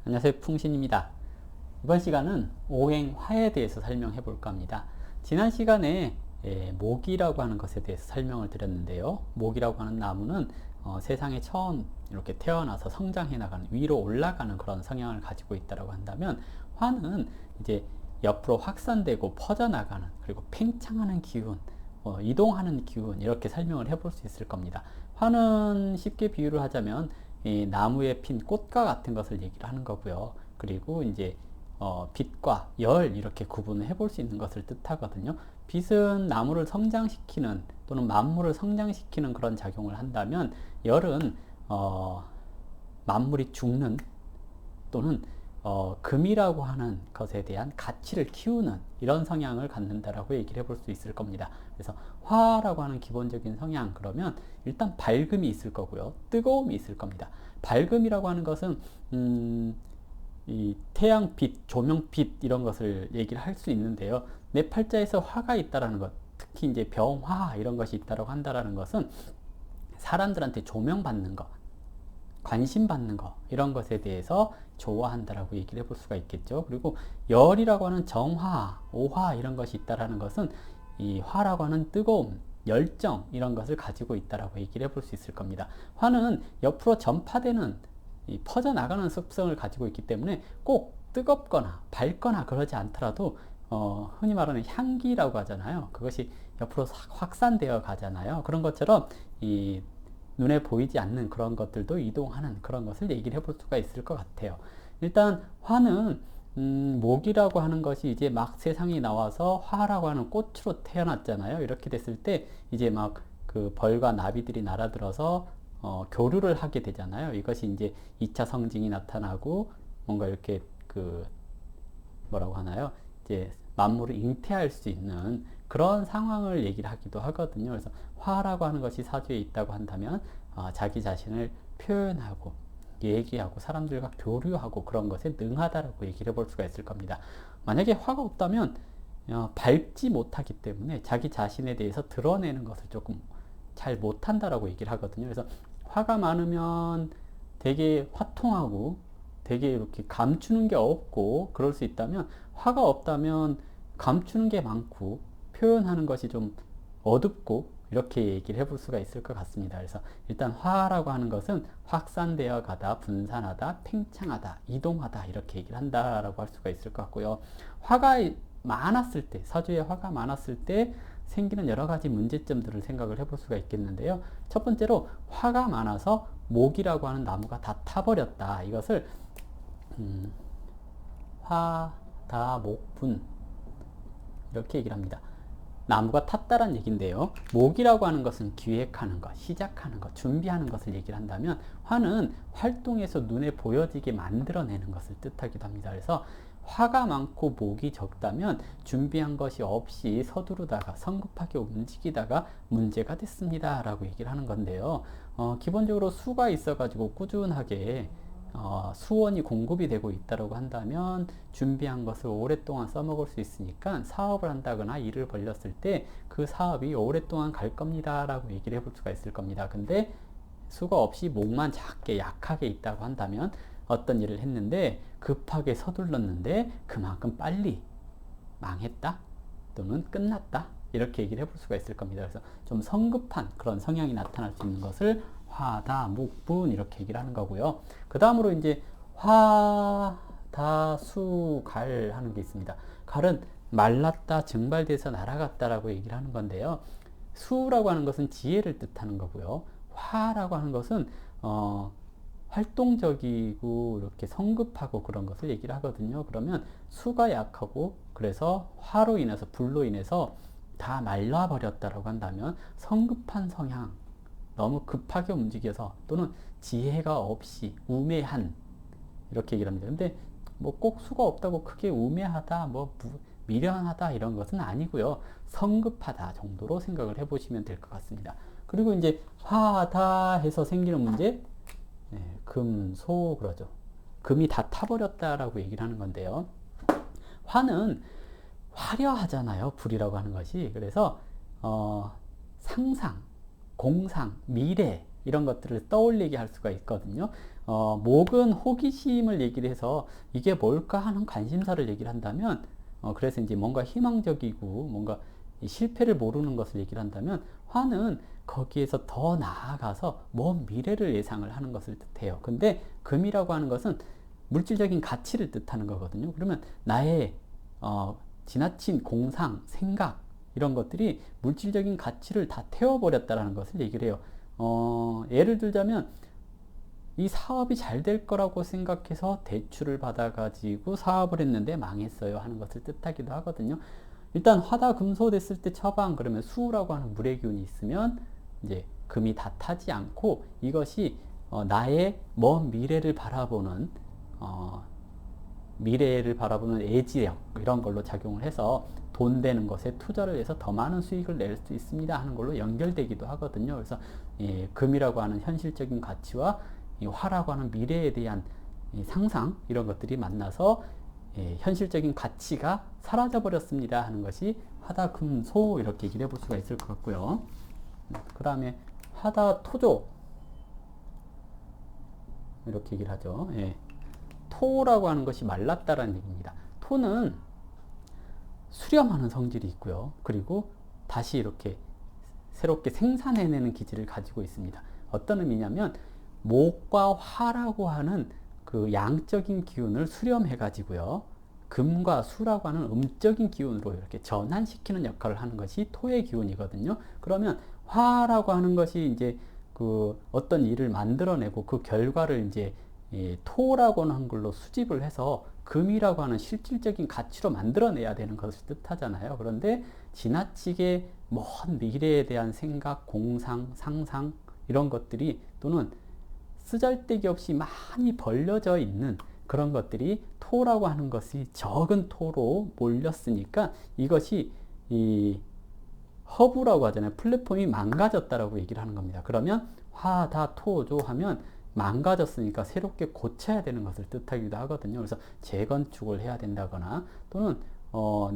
안녕하세요, 풍신입니다. 이번 시간은 오행화에 대해서 설명해 볼까 합니다. 지난 시간에 모기라고 하는 것에 대해서 설명을 드렸는데요. 모기라고 하는 나무는 세상에 처음 이렇게 태어나서 성장해 나가는, 위로 올라가는 그런 성향을 가지고 있다고 한다면, 화는 이제 옆으로 확산되고 퍼져나가는, 그리고 팽창하는 기운, 이동하는 기운, 이렇게 설명을 해볼 수 있을 겁니다. 화는 쉽게 비유를 하자면 이 나무에 핀 꽃과 같은 것을 얘기를 하는 거고요. 그리고 이제 빛과 열, 이렇게 구분을 해볼 수 있는 것을 뜻하거든요. 빛은 나무를 성장시키는, 또는 만물을 성장시키는 그런 작용을 한다면, 열은 만물이 죽는, 또는 금이라고 하는 것에 대한 가치를 키우는 이런 성향을 갖는다라고 얘기를 해볼 수 있을 겁니다. 그래서 화라고 하는 기본적인 성향, 그러면 일단 밝음이 있을 거고요, 뜨거움이 있을 겁니다. 밝음이라고 하는 것은 이 태양빛, 조명빛, 이런 것을 얘기를 할 수 있는데요. 내 팔자에서 화가 있다라는 것, 특히 이제 병화 이런 것이 있다라고 한다라는 것은 사람들한테 조명받는 것, 관심 받는 거, 이런 것에 대해서 좋아한다라고 얘기를 해볼 수가 있겠죠. 그리고 열이라고 하는 정화, 오화, 이런 것이 있다라는 것은 이 화라고 하는 뜨거움, 열정, 이런 것을 가지고 있다라고 얘기를 해볼 수 있을 겁니다. 화는 옆으로 전파되는, 퍼져나가는 습성을 가지고 있기 때문에 꼭 뜨겁거나 밝거나 그러지 않더라도 흔히 말하는 향기라고 하잖아요. 그것이 옆으로 확산되어 가잖아요. 그런 것처럼 이 눈에 보이지 않는 그런 것들도 이동하는 그런 것을 얘기를 해볼 수가 있을 것 같아요. 일단 화는 모기라고 하는 것이 이제 막 세상에 나와서 화라고 하는 꽃으로 태어났잖아요. 이렇게 됐을 때 이제 막 그 벌과 나비들이 날아들어서 교류를 하게 되잖아요. 이것이 이제 2차 성징이 나타나고, 뭔가 이렇게 그 뭐라고 하나요? 이제 만물을 잉태할 수 있는 그런 상황을 얘기를 하기도 하거든요. 그래서 화라고 하는 것이 사주에 있다고 한다면 자기 자신을 표현하고 얘기하고 사람들과 교류하고 그런 것에 능하다라고 얘기를 해볼 수가 있을 겁니다. 만약에 화가 없다면 밝지 못하기 때문에 자기 자신에 대해서 드러내는 것을 조금 잘 못한다라고 얘기를 하거든요. 그래서 화가 많으면 되게 화통하고 되게 이렇게 감추는 게 없고 그럴 수 있다면, 화가 없다면 감추는 게 많고 표현하는 것이 좀 어둡고, 이렇게 얘기를 해볼 수가 있을 것 같습니다. 그래서 일단 화라고 하는 것은 확산되어 가다, 분산하다, 팽창하다, 이동하다, 이렇게 얘기를 한다라고 할 수가 있을 것 같고요. 화가 많았을 때, 사주에 화가 많았을 때 생기는 여러 가지 문제점들을 생각을 해볼 수가 있겠는데요. 첫 번째로, 화가 많아서 목이라고 하는 나무가 다 타버렸다. 이것을 화, 다, 목, 분, 이렇게 얘기를 합니다. 나무가 탔다란 얘기인데요. 목이라고 하는 것은 기획하는 것, 시작하는 것, 준비하는 것을 얘기를 한다면, 화는 활동해서 눈에 보여지게 만들어내는 것을 뜻하기도 합니다. 그래서 화가 많고 목이 적다면 준비한 것이 없이 서두르다가 성급하게 움직이다가 문제가 됐습니다 라고 얘기를 하는 건데요. 기본적으로 수가 있어 가지고 꾸준하게 수원이 공급이 되고 있다고 한다면 준비한 것을 오랫동안 써먹을 수 있으니까, 사업을 한다거나 일을 벌렸을 때 그 사업이 오랫동안 갈 겁니다 라고 얘기를 해볼 수가 있을 겁니다. 근데 수가 없이 목만 작게 약하게 있다고 한다면, 어떤 일을 했는데 급하게 서둘렀는데 그만큼 빨리 망했다, 또는 끝났다, 이렇게 얘기를 해볼 수가 있을 겁니다. 그래서 좀 성급한 그런 성향이 나타날 수 있는 것을 화다, 목, 분, 이렇게 얘기를 하는 거고요. 그 다음으로 이제 화, 다, 수, 갈 하는 게 있습니다. 갈은 말랐다, 증발돼서 날아갔다라고 얘기를 하는 건데요. 수라고 하는 것은 지혜를 뜻하는 거고요. 화라고 하는 것은 활동적이고 이렇게 성급하고 그런 것을 얘기를 하거든요. 그러면 수가 약하고, 그래서 화로 인해서, 불로 인해서 다 말라버렸다라고 한다면 성급한 성향, 너무 급하게 움직여서, 또는 지혜가 없이 우매한, 이렇게 얘기를 합니다. 근데 뭐 꼭 수가 없다고 크게 우매하다, 뭐 미련하다, 이런 것은 아니고요. 성급하다 정도로 생각을 해보시면 될 것 같습니다. 그리고 이제 화다 해서 생기는 문제, 금, 소, 그러죠. 금이 다 타버렸다라고 얘기를 하는 건데요. 화는 화려하잖아요, 불이라고 하는 것이. 그래서 상상, 공상, 미래, 이런 것들을 떠올리게 할 수가 있거든요. 목은 호기심을 얘기를 해서 이게 뭘까 하는 관심사를 얘기를 한다면, 그래서 이제 뭔가 희망적이고 뭔가 실패를 모르는 것을 얘기를 한다면, 화는 거기에서 더 나아가서 먼 미래를 예상을 하는 것을 뜻해요. 근데 금이라고 하는 것은 물질적인 가치를 뜻하는 거거든요. 그러면 나의 지나친 공상, 생각 이런 것들이 물질적인 가치를 다 태워버렸다라는 것을 얘기를 해요. 예를 들자면 이 사업이 잘 될 거라고 생각해서 대출을 받아가지고 사업을 했는데 망했어요 하는 것을 뜻하기도 하거든요. 일단 화다 금소 됐을 때 처방 그러면 수라고 하는 물의 기운이 있으면 이제 금이 다 타지 않고 이것이 나의 먼 미래를 바라보는 애지력 이런 걸로 작용을 해서 돈 되는 것에 투자를 해서 더 많은 수익을 낼 수 있습니다 하는 걸로 연결되기도 하거든요. 그래서 금이라고 하는 현실적인 가치와 이 화라고 하는 미래에 대한 상상 이런 것들이 만나서 현실적인 가치가 사라져 버렸습니다 하는 것이 화다 금소 이렇게 얘기를 해볼 수가 있을 것 같고요. 그 다음에 화다 토조 이렇게 얘기를 하죠. 토라고 하는 것이 말랐다라는 얘기입니다. 토는 수렴하는 성질이 있고요. 그리고 다시 이렇게 새롭게 생산해내는 기질을 가지고 있습니다. 어떤 의미냐면 목과 화라고 하는 그 양적인 기운을 수렴해 가지고요. 금과 수라고 하는 음적인 기운으로 이렇게 전환시키는 역할을 하는 것이 토의 기운이거든요. 그러면 화라고 하는 것이 이제 그 어떤 일을 만들어내고 그 결과를 이제 토라고 하는 걸로 수집을 해서 금이라고 하는 실질적인 가치로 만들어내야 되는 것을 뜻하잖아요. 그런데 지나치게 먼 미래에 대한 생각, 공상, 상상 이런 것들이 또는 쓰잘데기 없이 많이 벌려져 있는 그런 것들이 토라고 하는 것이 적은 토로 몰렸으니까 이것이 이 허브라고 하잖아요. 플랫폼이 망가졌다라고 얘기를 하는 겁니다. 그러면 화다 토조 하면 망가졌으니까 새롭게 고쳐야 되는 것을 뜻하기도 하거든요. 그래서 재건축을 해야 된다거나 또는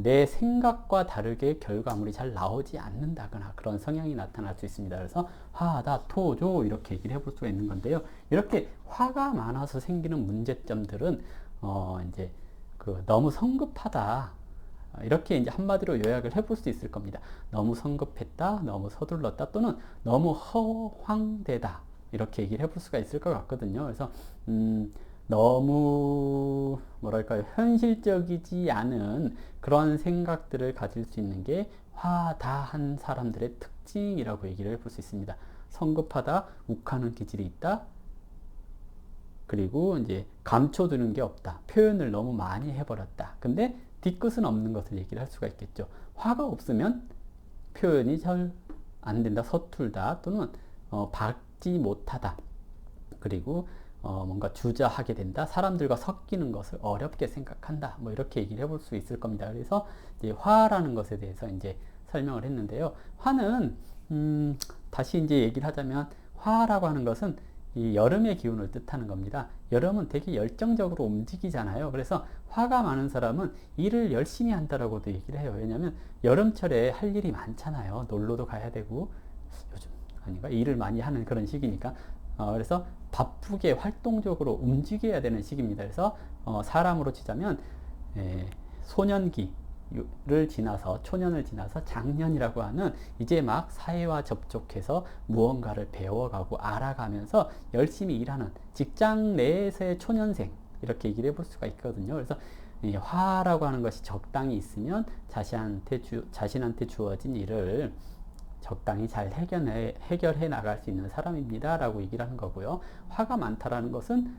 내 생각과 다르게 결과물이 잘 나오지 않는다거나 그런 성향이 나타날 수 있습니다. 그래서 화다 토조 이렇게 얘기를 해볼 수가 있는 건데요. 이렇게 화가 많아서 생기는 문제점들은 이제 그 너무 성급하다 이렇게 이제 한마디로 요약을 해볼 수 있을 겁니다. 너무 성급했다, 너무 서둘렀다 또는 너무 허황되다 이렇게 얘기를 해볼 수가 있을 것 같거든요. 그래서 너무 뭐랄까요 현실적이지 않은 그런 생각들을 가질 수 있는 게 화다한 사람들의 특징이라고 얘기를 해볼 수 있습니다. 성급하다, 욱하는 기질이 있다. 그리고 이제 감춰두는 게 없다. 표현을 너무 많이 해버렸다. 근데 뒤끝은 없는 것을 얘기를 할 수가 있겠죠. 화가 없으면 표현이 잘 안 된다, 서툴다 또는 밝지 못하다. 그리고 뭔가 주저하게 된다. 사람들과 섞이는 것을 어렵게 생각한다. 뭐 이렇게 얘기를 해볼 수 있을 겁니다. 그래서 이제 화라는 것에 대해서 이제 설명을 했는데요. 화는 다시 이제 얘기를 하자면 화라고 하는 것은 이 여름의 기운을 뜻하는 겁니다. 여름은 되게 열정적으로 움직이잖아요. 그래서 화가 많은 사람은 일을 열심히 한다라고도 얘기를 해요. 왜냐하면 여름철에 할 일이 많잖아요. 놀러도 가야 되고 요즘 아닌가 일을 많이 하는 그런 시기니까 그래서 바쁘게 활동적으로 움직여야 되는 시기입니다. 그래서 사람으로 치자면 소년기를 지나서 초년을 지나서 장년이라고 하는 이제 막 사회와 접촉해서 무언가를 배워가고 알아가면서 열심히 일하는 직장 내에서의 초년생 이렇게 얘기를 해볼 수가 있거든요. 그래서 화라고 하는 것이 적당히 있으면 자신한테 주어진 일을 적당히 잘 해결해 나갈 수 있는 사람입니다 라고 얘기를 하는 거고요. 화가 많다라는 것은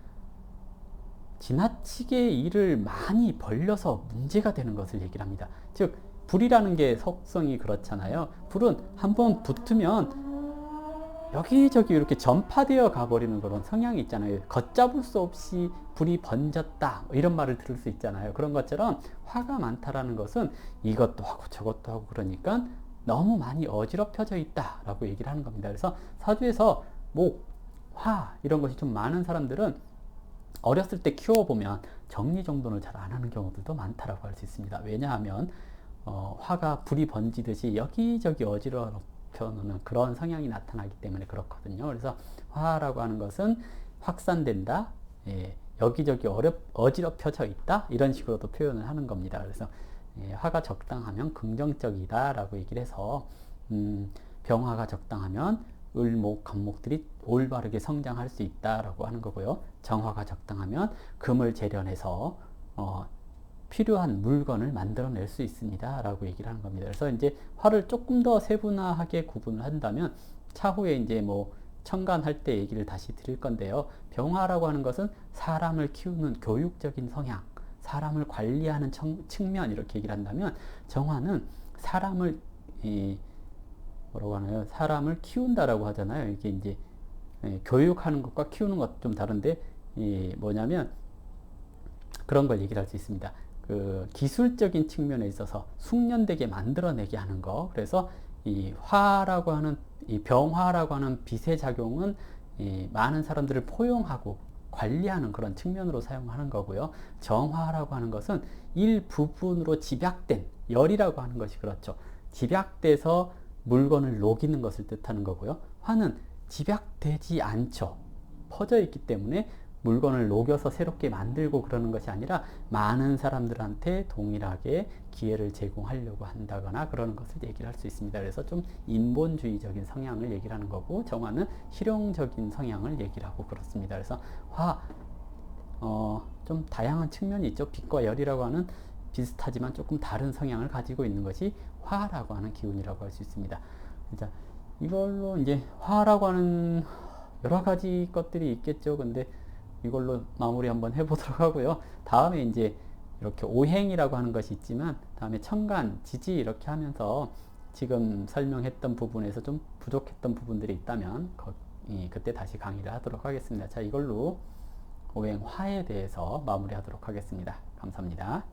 지나치게 일을 많이 벌려서 문제가 되는 것을 얘기를 합니다. 즉 불이라는 게 속성이 그렇잖아요. 불은 한번 붙으면 여기저기 이렇게 전파되어 가버리는 그런 성향이 있잖아요. 걷잡을 수 없이 불이 번졌다 이런 말을 들을 수 있잖아요. 그런 것처럼 화가 많다라는 것은 이것도 하고 저것도 하고 그러니까 너무 많이 어지럽혀져 있다 라고 얘기를 하는 겁니다. 그래서 사주에서 목, 화 이런 것이 좀 많은 사람들은 어렸을 때 키워보면 정리정돈을 잘 안 하는 경우들도 많다라고 할 수 있습니다. 왜냐하면 화가 불이 번지듯이 여기저기 어지럽혀 놓는 그런 성향이 나타나기 때문에 그렇거든요. 그래서 화라고 하는 것은 확산된다, 예, 여기저기 어지럽혀져 있다, 이런 식으로도 표현을 하는 겁니다. 그래서 예, 화가 적당하면 긍정적이다 라고 얘기를 해서 병화가 적당하면 을목, 간목들이 올바르게 성장할 수 있다라고 하는 거고요. 정화가 적당하면 금을 재련해서 필요한 물건을 만들어낼 수 있습니다 라고 얘기를 하는 겁니다. 그래서 이제 화를 조금 더 세분화하게 구분을 한다면 차후에 이제 뭐 청간할 때 얘기를 다시 드릴 건데요. 병화라고 하는 것은 사람을 키우는 교육적인 성향, 사람을 관리하는 측면, 이렇게 얘기를 한다면, 정화는 사람을 뭐라고 하나요? 사람을 키운다라고 하잖아요. 이게 이제 교육하는 것과 키우는 것 좀 다른데, 뭐냐면 그런 걸 얘기를 할 수 있습니다. 그 기술적인 측면에 있어서 숙련되게 만들어내게 하는 거. 그래서 이 화라고 하는, 이 병화라고 하는 빛의 작용은 많은 사람들을 포용하고 관리하는 그런 측면으로 사용하는 거고요. 정화라고 하는 것은 일부분으로 집약된, 열이라고 하는 것이 그렇죠. 집약돼서 물건을 녹이는 것을 뜻하는 거고요. 화는 집약되지 않죠. 퍼져 있기 때문에 물건을 녹여서 새롭게 만들고 그러는 것이 아니라 많은 사람들한테 동일하게 기회를 제공하려고 한다거나 그러는 것을 얘기를 할 수 있습니다. 그래서 좀 인본주의적인 성향을 얘기를 하는 거고, 정화는 실용적인 성향을 얘기를 하고 그렇습니다. 그래서 화, 좀 다양한 측면이 있죠. 빛과 열이라고 하는 비슷하지만 조금 다른 성향을 가지고 있는 것이 화라고 하는 기운이라고 할 수 있습니다. 자, 이걸로 이제 화라고 하는 여러 가지 것들이 있겠죠. 근데 이걸로 마무리 한번 해보도록 하고요. 다음에 이제 이렇게 오행이라고 하는 것이 있지만, 다음에 천간, 지지 이렇게 하면서 지금 설명했던 부분에서 좀 부족했던 부분들이 있다면 그때 다시 강의를 하도록 하겠습니다. 자, 이걸로 오행 화에 대해서 마무리하도록 하겠습니다. 감사합니다.